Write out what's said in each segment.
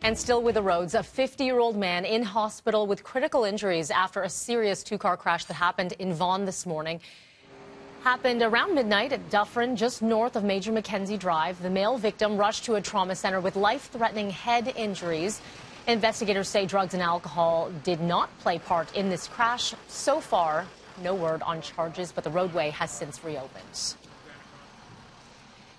And still with the roads, a 50-year-old man in hospital with critical injuries after a serious two-car crash that happened in Vaughan this morning. Happened around midnight at Dufferin, just north of Major Mackenzie Drive. The male victim rushed to a trauma center with life-threatening head injuries. Investigators say drugs and alcohol did not play part in this crash. So far, no word on charges, but the roadway has since reopened.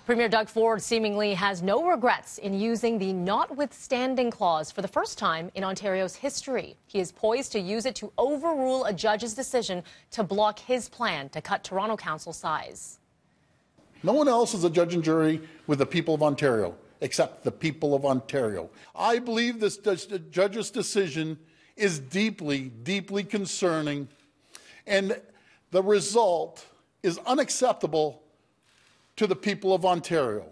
Premier Doug Ford seemingly has no regrets in using the notwithstanding clause for the first time in Ontario's history. He is poised to use it to overrule a judge's decision to block his plan to cut Toronto Council size. No one else is a judge and jury with the people of Ontario, except the people of Ontario. I believe this judge's decision is deeply, deeply concerning, and the result is unacceptable to the people of Ontario.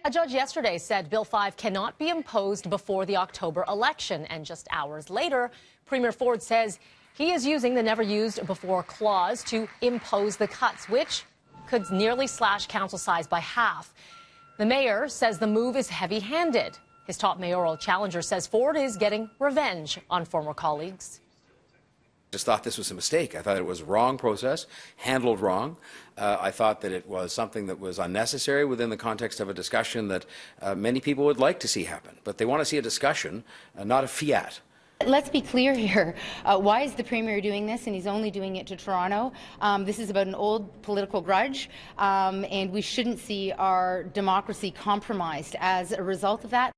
A judge yesterday said Bill 5 cannot be imposed before the October election, and just hours later, Premier Ford says he is using the never-used-before clause to impose the cuts, which could nearly slash council size by half. The mayor says the move is heavy-handed. His top mayoral challenger says Ford is getting revenge on former colleagues. Just thought this was a mistake. I thought it was a wrong process, handled wrong. I thought that it was something that was unnecessary within the context of a discussion that many people would like to see happen. But they want to see a discussion, not a fiat. Let's be clear here. Why is the Premier doing this, and he's only doing it to Toronto? This is about an old political grudge, and we shouldn't see our democracy compromised as a result of that.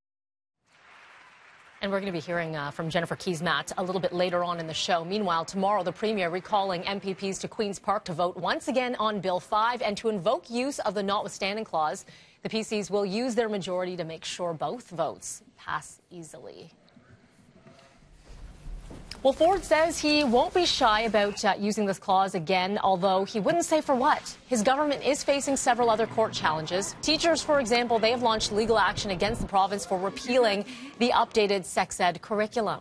And we're going to be hearing from Jennifer Keesmaat a little bit later on in the show. Meanwhile, tomorrow, the Premier recalling MPPs to Queen's Park to vote once again on Bill 5 and to invoke use of the notwithstanding clause. The PCs will use their majority to make sure both votes pass easily. Well, Ford says he won't be shy about using this clause again, although he wouldn't say for what. His government is facing several other court challenges. Teachers, for example, they have launched legal action against the province for repealing the updated sex ed curriculum.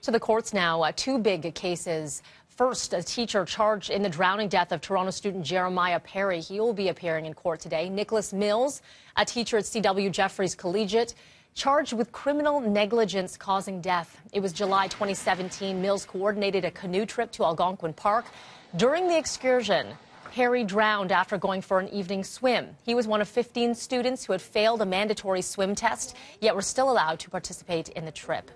To the courts now, two big cases. First, a teacher charged in the drowning death of Toronto student Jeremiah Perry. He will be appearing in court today. Nicholas Mills, a teacher at C.W. Jeffreys Collegiate, charged with criminal negligence causing death. It was July 2017. Mills coordinated a canoe trip to Algonquin Park. During the excursion, Perry drowned after going for an evening swim. He was one of 15 students who had failed a mandatory swim test, yet were still allowed to participate in the trip.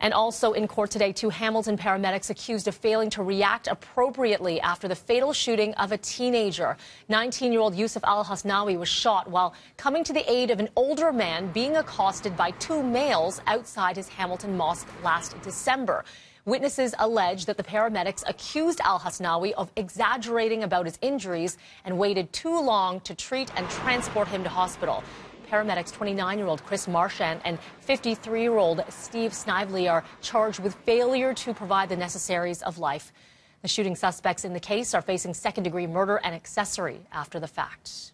And also in court today, two Hamilton paramedics accused of failing to react appropriately after the fatal shooting of a teenager. 19-year-old Yusuf Al-Hasnawi was shot while coming to the aid of an older man being accosted by two males outside his Hamilton mosque last December. Witnesses allege that the paramedics accused Al-Hasnawi of exaggerating about his injuries and waited too long to treat and transport him to hospital. Paramedics 29-year-old Chris Marchand and 53-year-old Steve Snively are charged with failure to provide the necessaries of life. The shooting suspects in the case are facing second-degree murder and accessory after the fact.